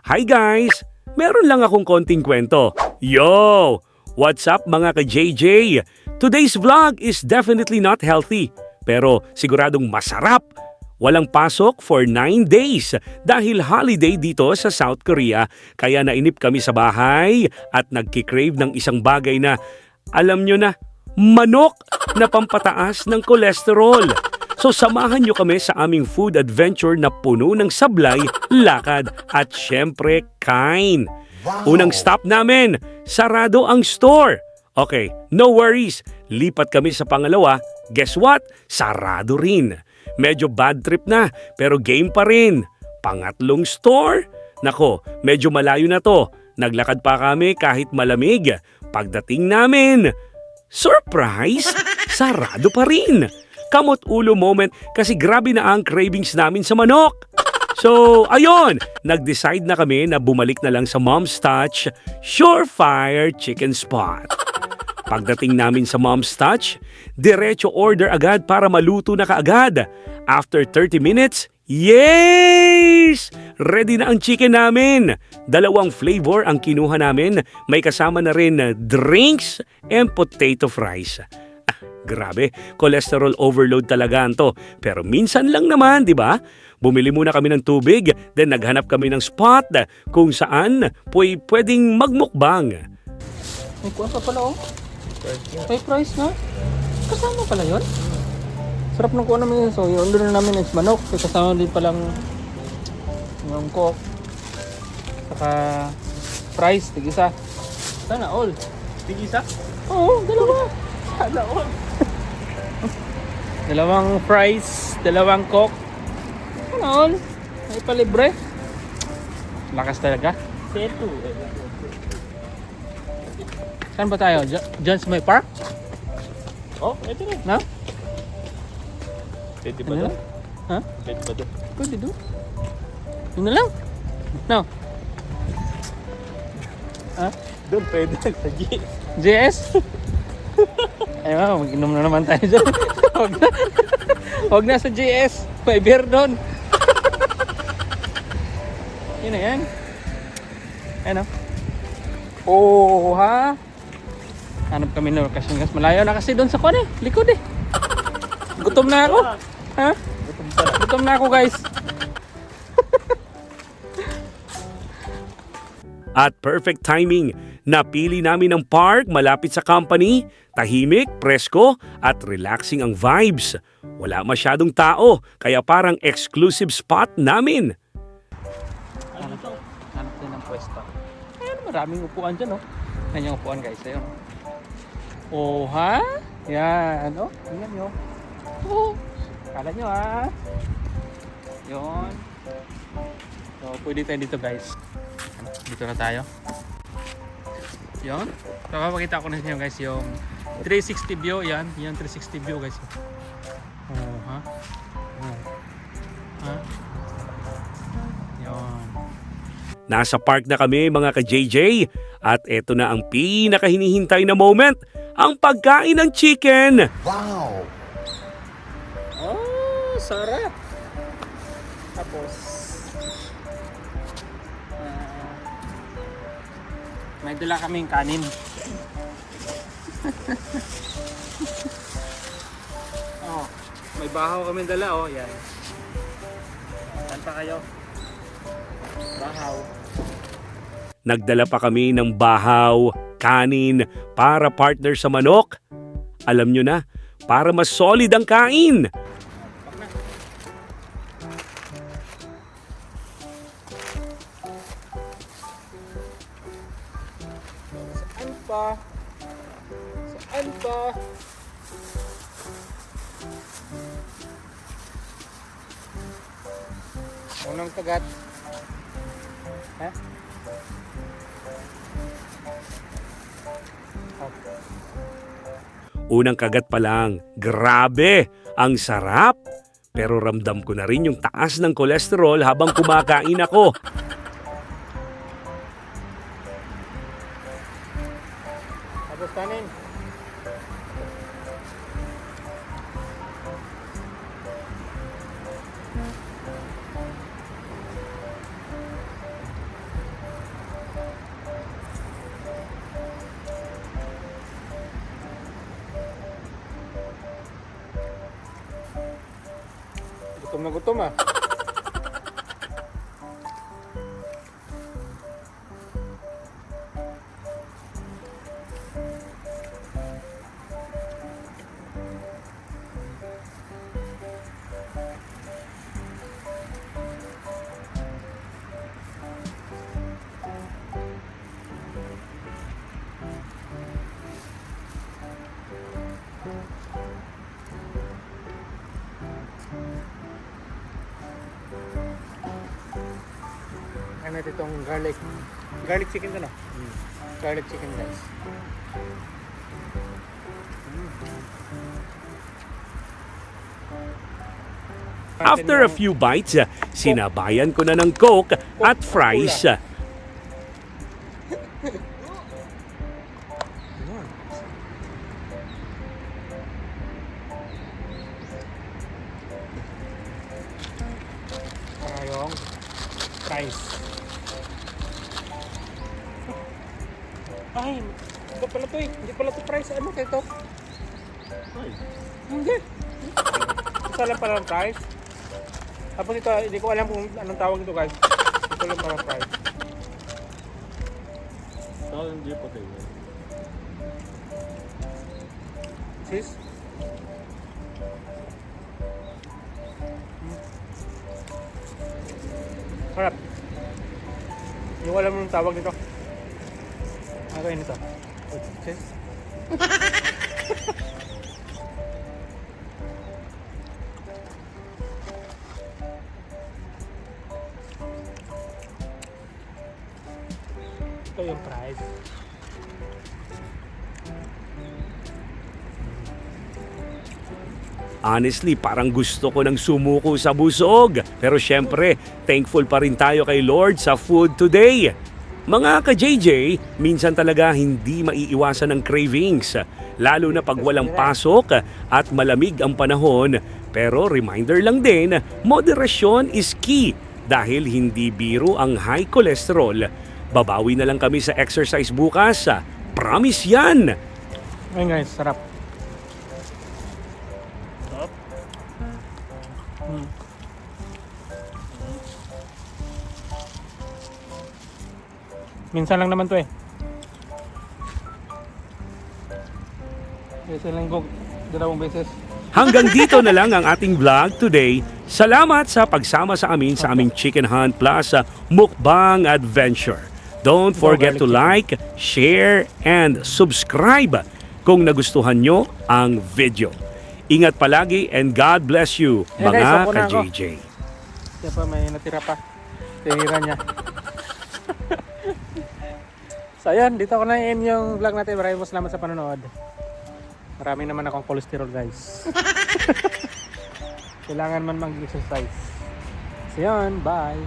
Hi guys! Meron lang akong konting kwento. Yo! What's up mga ka-JJ? Today's vlog is definitely not healthy, pero siguradong masarap. Walang pasok for 9 days dahil holiday dito sa South Korea, kaya nainip kami sa bahay at nagkikrave ng isang bagay na, alam nyo na, manok na pampataas ng kolesterol. So samahan nyo kami sa aming food adventure na puno ng sablay, lakad at syempre kain. Unang stop namin, sarado ang store. Okay, no worries. Lipat kami sa pangalawa. Guess what? Sarado rin. Medyo bad trip na, pero game pa rin. Pangatlong store? Nako, medyo malayo na to. Naglakad pa kami kahit malamig. Pagdating namin, surprise! Sarado pa rin. Kamot ulo moment kasi grabe na ang cravings namin sa manok. So, ayun, nag-decide na kami na bumalik na lang sa Mom's Touch Surefire Chicken Spot. Pagdating namin sa Mom's Touch, diretso order agad para maluto na kaagad. After 30 minutes, yes! Ready na ang chicken namin. 2 flavor ang kinuha namin. May kasama na rin drinks and potato fries. Grabe, cholesterol overload talaga to. Pero minsan lang naman, di ba? Bumili muna kami ng tubig, then naghanap kami ng spot kung saan pwedeng magmukbang. May kuha pa pala, oh. May price na. Kasama pala yun. Sarap ng kuha namin yun. So, yung order na namin is manok. So, kasama din palang yung coke. Saka price, tig-isa. Sana all. Tig-isa? Oo, dalawa. Sana all. 2 fries, 2 coke. Sana all. May palibre. Lakas talaga. Seto. Saan ba tayo? Diyan sa may park? Oh, ito na. Na? Pwede ba Ano doon? lang? Ha? Pwede ba doon? Pwede do. Yun na lang. No. Ha? Doon pwede. Sa JS? Ay mag-inom na naman tayo dyan. Huwag na. Huwag na sa JS. May beer doon. Yun na yan. Ano? Oh, ha? Hanap kami ng location guys. Malayo na kasi doon sa kone. Likod eh. Gutom na ako. Ha? Gutom na ako guys. At perfect timing, napili namin ang park malapit sa company, tahimik, presko at relaxing ang vibes. Wala masyadong tao, kaya parang exclusive spot namin. Hanap din ng pwesto. Ayan, maraming upuan dyan, oh. Ayan yung upuan, guys. Ayun. Oh, ha? Yan, oh. Tingnan nyo. Oh. Kala nyo, ha? Yun. So, pwede tayo dito, guys. Dito na tayo. Yun. So, papakita ko na sa inyo, guys, yung 360 view. Yan. Yan, 360 view, guys. Oh, ha? Oh. Ha? Yun. Nasa park na kami mga ka-JJ at eto na ang pinakahinihintay na moment, ang pagkain ng chicken. Wow! Oh, sarap. Tapos may dala kaming kanin. Oh, may bahaw kami dala, oh, yan. Saan pa kayo? Bahaw. Nagdala pa kami ng bahaw, kanin para partner sa manok. Alam nyo na, para mas solid ang kain. Saan pa? Saan pa? Unang kagat. Ha? Unang kagat pa lang, grabe, ang sarap. Pero ramdam ko na rin yung taas ng kolesterol habang kumakain ako. Tapos kanin. Gutom na gutom ah. Ano itong garlic chicken to no? Garlic chicken guys. After a few bites, sinabayan ko na ng Coke at fries. Yung fries. Ay, ito pala to eh. Hindi pala to fries. Ano kaya ito? Ay. Hindi. Ito lang pala ng fries. Tapos ito, hindi ko alam kung anong tawag ito guys. Ito lang pala fries. Saka hindi potato. Cheese. Sarap. Hindi ko alam anong tawag nito. Ano kayo nito? Cheese. Ito yung fries. Honestly, parang gusto ko nang sumuko sa busog. Pero syempre, thankful pa rin tayo kay Lord sa food today. Mga ka-JJ, minsan talaga hindi maiiwasan ng cravings. Lalo na pag walang pasok at malamig ang panahon. Pero reminder lang din, moderasyon is key. Dahil hindi biro ang high cholesterol. Babawi na lang kami sa exercise bukas. Promise yan! Ayun guys, sarap. Sarap. Minsan lang naman to eh. Isang linggo, 2 beses. Hanggang dito na lang ang ating vlog today. Salamat sa pagsama sa amin sa aming Chicken Hunt Plus Mukbang Adventure. Don't forget to like, share, and subscribe kung nagustuhan nyo ang video. Ingat palagi and God bless you, Hey guys, mga ako na ako. ka-JJ. Kaya pa may natira pa. Tinira niya. So ayun, dito ko na i-end yung vlog natin. Maraming salamat sa panonood. Marami naman akong cholesterol guys. Kailangan man mag-exercise. So yun, bye.